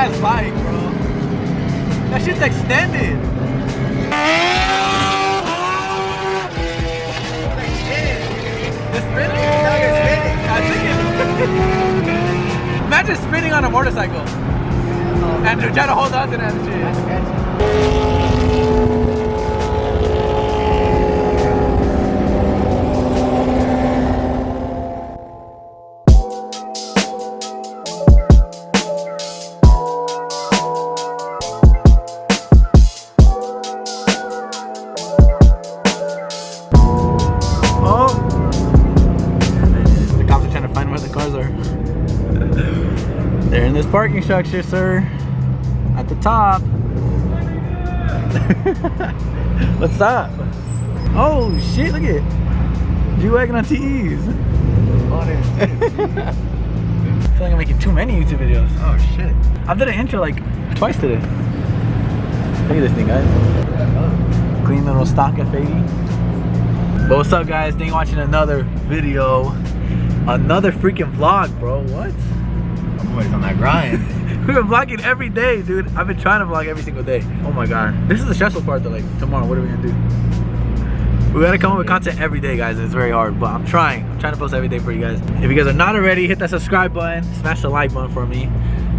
ass bike, bro. That shit's extended. The spinning? I think it. Imagine spinning on a motorcycle. And they're trying to hold on to that shit. They're in this parking structure, sir. At the top. What's up? Oh shit, look at it. G-Wagon on TEs. I feel like I'm making too many YouTube videos. Oh shit. I've done an intro like twice today. Look at this thing, guys. Clean little stock F80. But what's up, guys? Thank you for watching another video. Another freaking vlog, bro. What? Everybody's on that grind. We've been vlogging every day, dude. I've been trying to vlog every single day. Oh my god. This is the stressful part though. Like, tomorrow, what are we gonna do? We gotta come up with content every day, guys. It's very hard, but I'm trying to post every day for you guys. If you guys are not already, hit that subscribe button, smash the like button for me.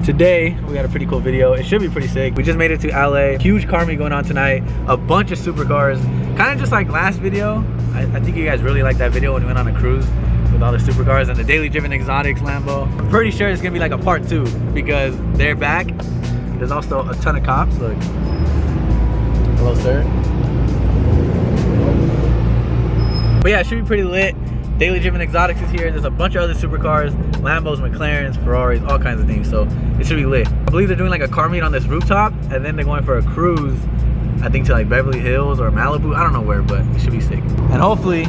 Today, we got a pretty cool video. It should be pretty sick. We just made it to LA. Huge car meet going on tonight. A bunch of supercars. Kind of just like last video. I think you guys really liked that video when we went on a cruise with all the supercars and the daily driven exotics Lambo. I'm pretty sure it's gonna be like a part 2 because they're back. There's also a ton of cops. Look. Hello, sir. But yeah, it should be pretty lit. Daily driven exotics is here. There's a bunch of other supercars, Lambos, McLarens, Ferraris, all kinds of things. So it should be lit. I believe they're doing like a car meet on this rooftop, and then they're going for a cruise, I think to like Beverly Hills or Malibu. I don't know where, but it should be sick. And hopefully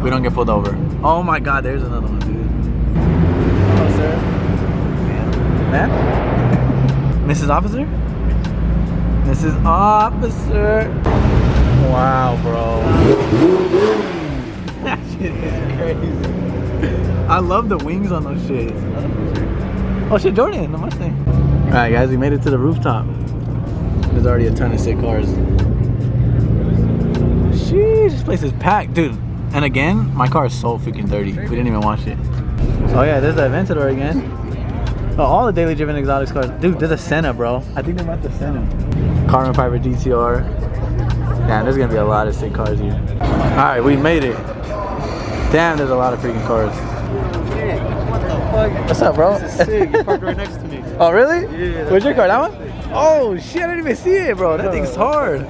we don't get pulled over. Oh my god, there's another one, dude. Hello, sir. Ma'am? Mrs. Officer? Mrs. Officer. Wow, bro. That shit is crazy. I love the wings on those shits. Oh shit, Jordan, the Mustang. Alright guys, we made it to the rooftop. There's already a ton of sick cars. Sheesh, this place is packed, dude. And again, my car is so freaking dirty. We didn't even wash it. Oh yeah, there's the Aventador again. Oh, all the daily driven exotics cars. Dude, there's a Senna, bro. I think they bought the Senna. Carbon fiber GTR. Damn, there's gonna be a lot of sick cars here. Alright, we made it. Damn, there's a lot of freaking cars. What the fuck? What's up, bro? This is sick. You parked right next to me. Oh, really? Yeah. Where's your car? That one? Oh, shit, I didn't even see it, bro. That thing's hard.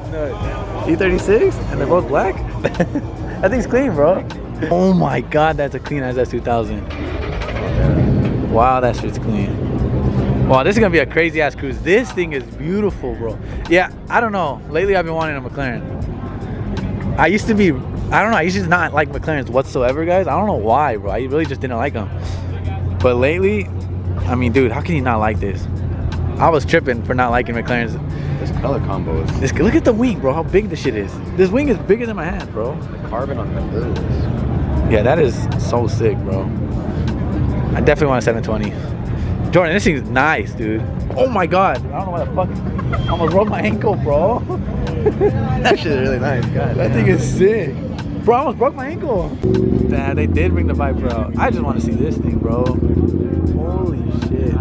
E36? And they're both black? That thing's clean, bro. Oh my god, that's a clean ass 2000. Wow, that shit's clean. Wow, this is gonna be a crazy ass cruise. This thing is beautiful, bro. Yeah, I don't know. Lately, I've been wanting a McLaren. I used to not like McLarens whatsoever, guys. I don't know why, bro. I really just didn't like them. But lately, I mean, dude, how can you not like this? I was tripping for not liking McLarens. This color combo is... Look at the wing, bro. How big this shit is. This wing is bigger than my hand, bro. The carbon on the wheels. Yeah, that is so sick, bro. I definitely want a 720. Jordan, this thing's nice, dude. Oh my god. I don't know why the fuck. I almost broke my ankle, bro. That shit is really nice. God, that thing is sick. Bro, I almost broke my ankle. Damn, they did bring the Viper out. I just want to see this thing, bro. Holy shit, dude.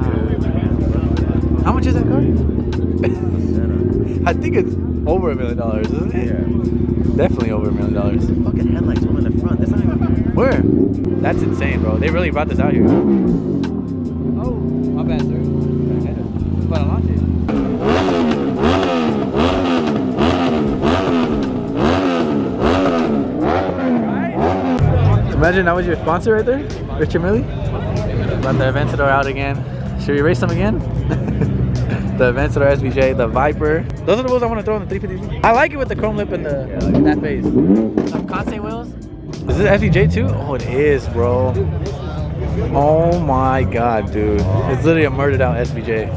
How much is that car? I think it's over $1 million, isn't it? Yeah. Definitely over $1 million. The fucking headlights all in the front. That's not even... Where? That's insane, bro. They really brought this out here. Oh, my bad, sir. It's about to launch it. Imagine that was your sponsor right there, Richard Millie. Run the Aventador out again. Should we race them again? The Aventador SVJ, the Viper. Those are the wheels I want to throw in the 350Z. I like it with the chrome lip and the that face. Some Conte wheels. Is this SVJ too? Oh, it is, bro. Oh my god, dude. It's literally a murdered out SVJ.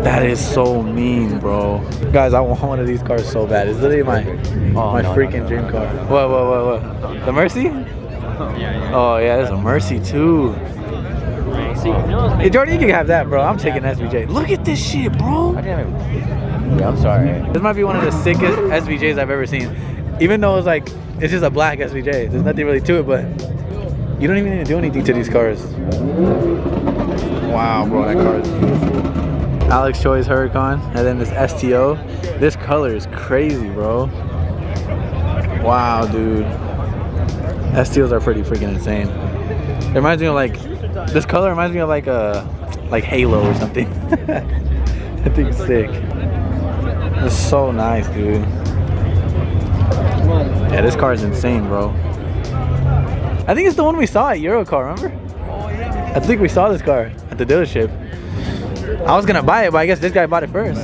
That is so mean, bro. Guys, I want one of these cars so bad. It's literally my freaking dream car. What? The Mercy? Yeah. Oh yeah, there's a Mercy too. Hey, Jordan, you can have that, bro. I'm taking SVJ. Look at this shit, bro. Yeah, I'm sorry. This might be one of the sickest SVJs I've ever seen. Even though it's like, it's just a black SVJ. There's nothing really to it, but you don't even need to do anything to these cars. Wow, bro, that car is beautiful. Alex Choi's Huracan, and then this STO. This color is crazy, bro. Wow, dude. STOs are pretty freaking insane. It reminds me of like, this color reminds me of like a, like Halo or something. That thing's sick. It's so nice, dude. Yeah, this car is insane, bro. I think it's the one we saw at Eurocar, remember? I think we saw this car at the dealership. I was gonna buy it, but I guess this guy bought it first.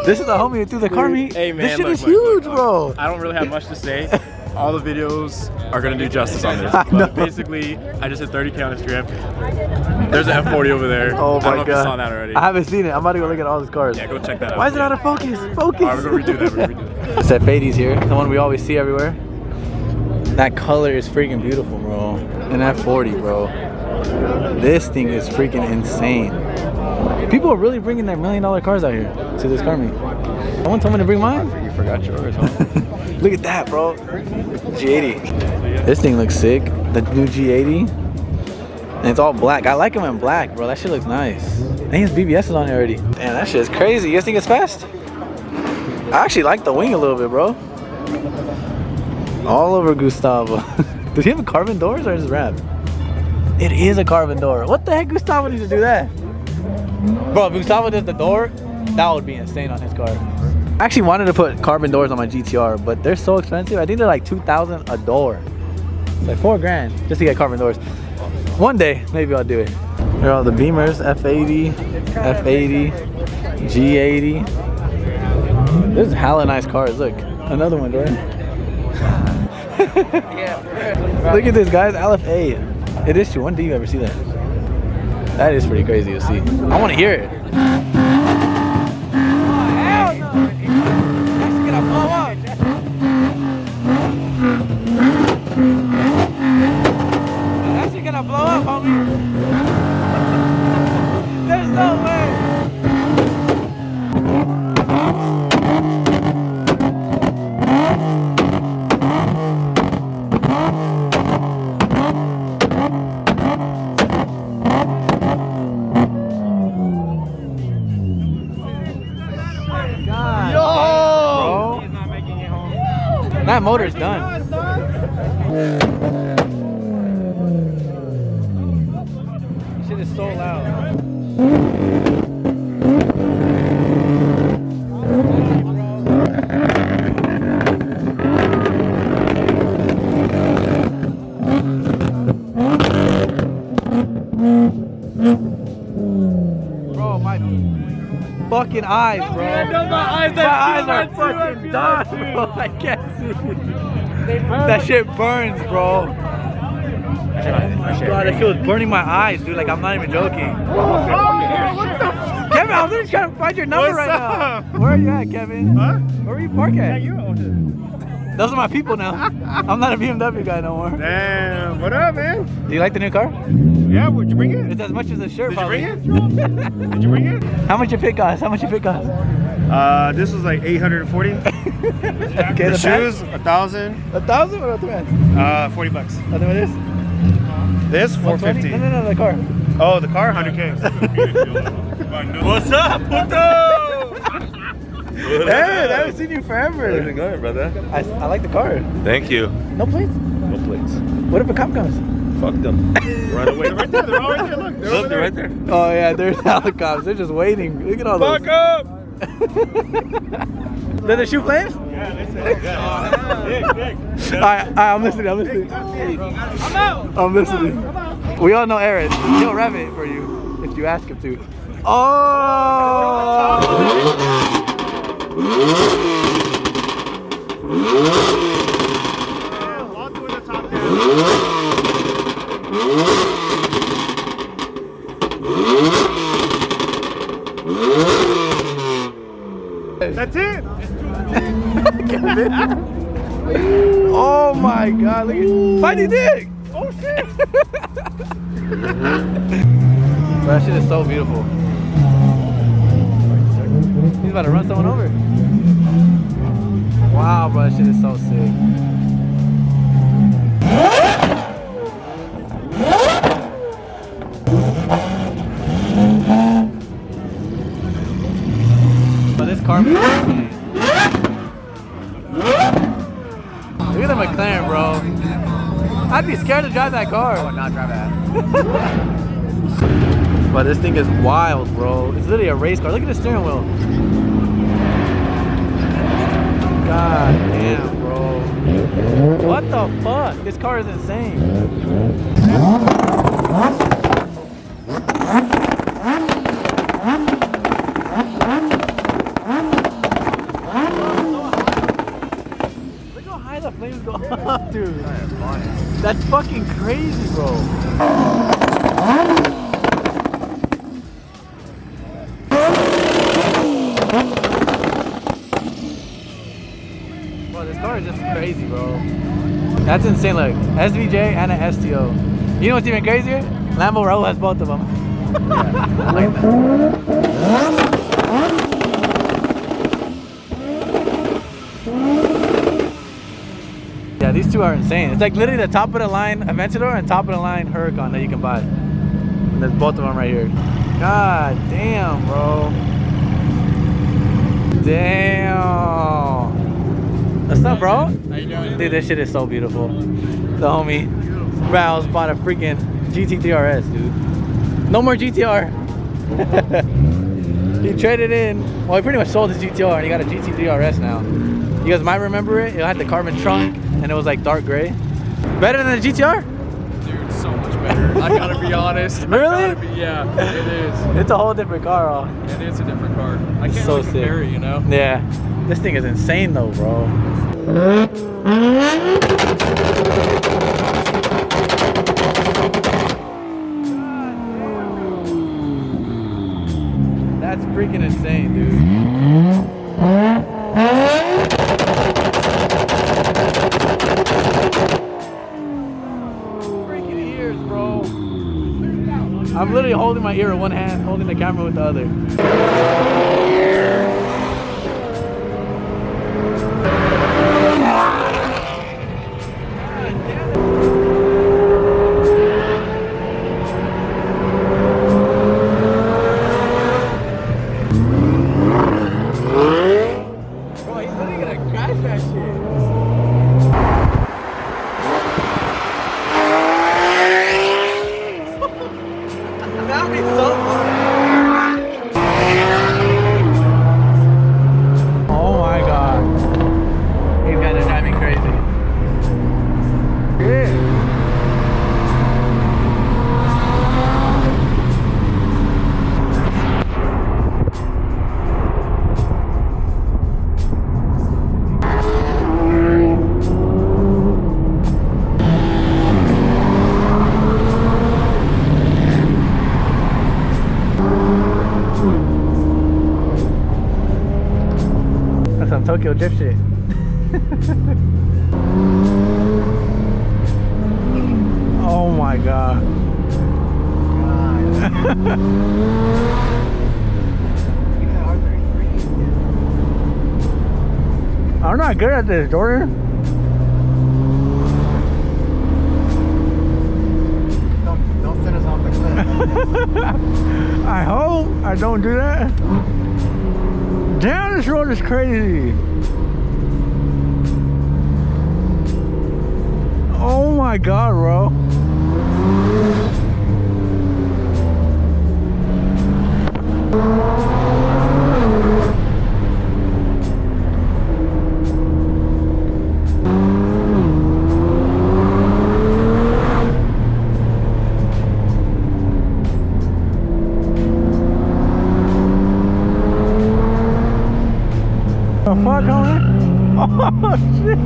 This is the homie who threw the car meet. Hey man, this shit look, is huge, look. bro. I don't really have much to say. All the videos are gonna do justice on this. I know. But basically, I just hit 30K on this trip. There's an F40 over there. Oh my I don't know god. if you saw that already. I haven't seen it. I'm about to go look at all these cars. Yeah, go check that out. Why is it out of focus? Focus. Alright, we're gonna redo that. We're gonna redo that. It's that Fadie's here, the one we always see everywhere. That color is freaking beautiful, bro. And that 40, bro. This thing is freaking insane. People are really bringing their $1 million cars out here to this car meet. Someone told me to bring mine. You forgot yours, huh? Look at that, bro. G80. This thing looks sick. The new G80. And it's all black. I like them in black, bro. That shit looks nice. I think his BBS is on there already. Damn, that shit is crazy. You guys think it's fast? I actually like the wing a little bit, bro. All over Gustavo. Does he have a carbon doors or is it wrapped? It is a carbon door. What the heck, Gustavo needs to do that? Bro, if Gustavo does the door, that would be insane on his car. I actually wanted to put carbon doors on my GTR, but they're so expensive. I think they're like $2,000 a door. It's like $4 grand just to get carbon doors. One day, maybe I'll do it. Here are all the Beamers, F80, F80, G80. This is hella nice cars. Look, another one, right? Look at this, guys. LFA. It is true. When do you ever see that? That is pretty crazy to see. I want to hear it. Oh, hell no. That's gonna blow up. That's gonna blow up, homie. There's no way. That motor's done. Shit is so loud. Bro, my fucking eyes, bro. My eyes are fucking done, bro. I can't see. That shit burns, bro. God, that shit was burning my eyes, dude. Like, I'm not even joking. Kevin, I was just trying to find your number right now. Where are you at, Kevin? Huh? Where are you parking at? Those are my people now. I'm not a BMW guy no more. Damn, what up, man? Do you like the new car? Yeah, would you bring it? It's as much as a shirt, Did you probably. bring it? Did you bring it? How much your pit cost? How much your pit cost? This was like 840. Okay, The shoes, 1,000. 1,000 or 1,000? $40 bucks. I know it is. This, 450. No, the car. Oh, the car, 100K. What's up, puto? Hey, I haven't seen you forever. How's it going, brother? I like the car. Thank you. No plates? No plates. What if a cop comes? Fuck them. Run away. Right there, they're all right there, look. Look, they're right there. Oh yeah, there's helicopters. They're just waiting. Look at all those. Fuck up! Did they shoot flames? Yeah, they said. Alright, I'm listening. I'm out. I'm listening. We all know Aaron. He'll rev it for you if you ask him to. Oh! That's it. Oh my god, look at FindingNick! Oh shit! Bro, that shit is so beautiful. He's about to run someone over. Wow, bro, that shit is so sick. But this car. Look at the McLaren, bro. I'd be scared to drive that car. I would not drive that. But this thing is wild, bro. It's literally a race car. Look at the steering wheel. God damn, bro. What the fuck? This car is insane. Look how high the flames go up, dude. That's fucking crazy, bro. Bro, this car is just crazy, bro. That's insane. Look, SVJ and an STO. You know what's even crazier? Lambo Raul has both of them. Yeah, I like that. Yeah, these two are insane. It's like literally the top of the line Aventador and top of the line Huracan that you can buy. And there's both of them right here. God damn, bro. Damn. What's up, bro? How you doing? Dude, this shit is so beautiful. The homie Rouse bought a freaking GT3 RS, dude. No more GTR. He traded in, well, he pretty much sold his GTR and he got a GT3 RS now. You guys might remember it. It had the carbon trunk and it was like dark gray. Better than the GTR? Dude, so much better. I gotta be honest. Really? Yeah, it is. It's a whole different car, huh? It is a different car. I can't So really compare sick. it, you know? Yeah. This thing is insane though, bro. That's freaking insane, dude. Freaking ears, bro. I'm literally holding my ear with one hand, holding the camera with the other. Bro, he's literally gonna crash that shit. That'd be so fun. Oh my god. These guys are driving crazy. Yeah. That's some Tokyo drift shit. Oh my god. I'm not good at this, Jordan. Don't send us off the cliff. I hope I don't do that. Damn, this road is crazy. Oh my god, bro. The fuck, homie? Oh shit.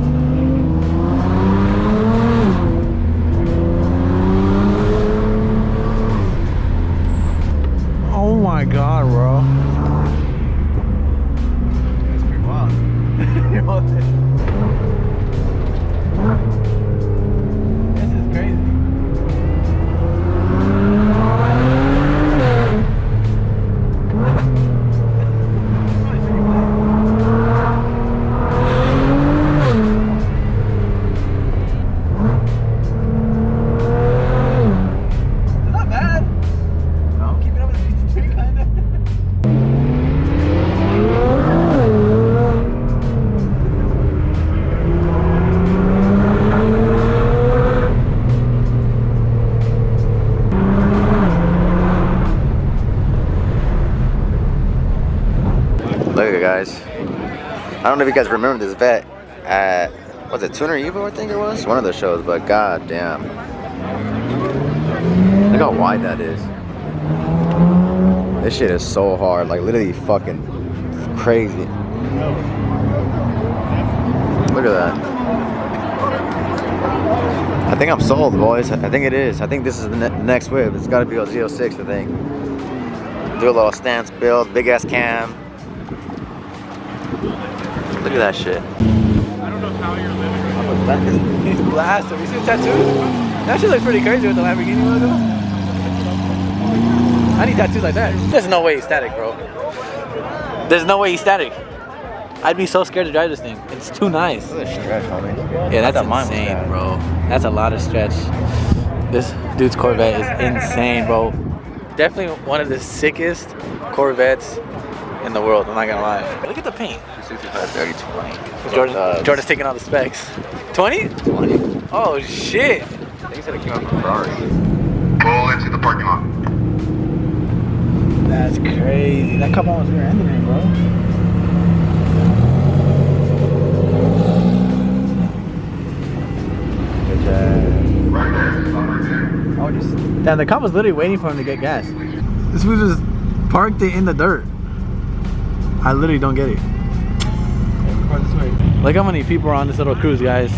Oh my god, bro. That's pretty wild. This is crazy. guys. I don't know if you guys remember this vet at, was it Tuner Evo, I think it was? One of the shows, but god damn. Look how wide that is. This shit is so hard, like literally fucking crazy. Look at that. I think I'm sold, boys. I think it is. I think this is the next whip. It's gotta be a Z06, I think. Do a little stance build, big ass cam. Look at that shit. I don't know how you're living. He's blasted. Have you seen the tattoos? That shit looks pretty crazy with the Lamborghini logo. I need tattoos like that. There's no way he's static, bro. There's no way he's static. I'd be so scared to drive this thing. It's too nice. Look at the stretch, homie. Yeah, that's I thought mine was insane, bad. bro. That's a lot of stretch. This dude's Corvette is insane, bro. Definitely one of the sickest Corvettes in the world, I'm not gonna lie. Look at the paint. 65, 30, 20. Jordan's taking all the specs. 20? 20. Oh, shit. I think he said it came out from Ferrari. Pull into the parking lot. That's crazy. That cup almost rear-ended me, bro. Right there. Stop right there. Damn, the cop was literally waiting for him to get gas. This fool just parked it in the dirt. I literally don't get it. Look how many people are on this little cruise, guys.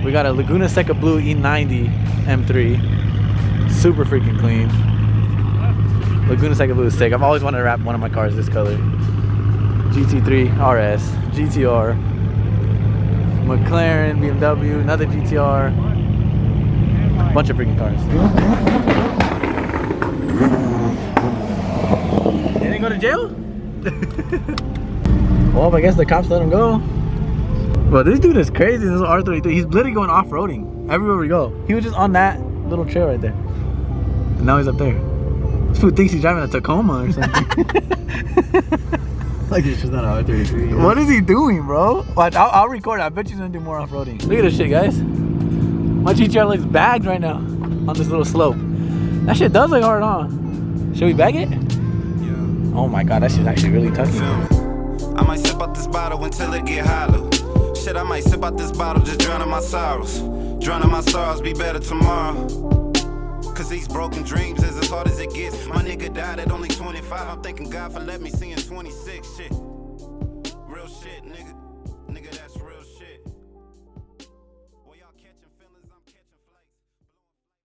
We got a Laguna Seca Blue E90 M3. Super freaking clean. Laguna Seca Blue is sick. I've always wanted to wrap one of my cars this color. GT3 RS, GTR, McLaren, BMW, another GTR. Bunch of freaking cars. They didn't go to jail? Well, I guess the cops let him go. But this dude is crazy, this R33. He's literally going off-roading everywhere we go. He was just on that little trail right there. And now he's up there. This fool thinks he's driving a Tacoma or something. Like it's just not an R33. What is he doing, bro? Watch, I'll record it. I bet he's gonna do more off-roading. Look at this shit, guys. My GTR looks bagged right now on this little slope. That shit does look hard on. Should we bag it? Yeah. Oh my god, that shit's actually really tucky. I might sip out this bottle until it get hollow. Shit, I might sip out this bottle, just drowning my sorrows. Drowning my sorrows, be better tomorrow. Cause these broken dreams is as hard as it gets. My nigga died at only 25. I'm thanking God for letting me see in 26. Shit. Real shit, nigga.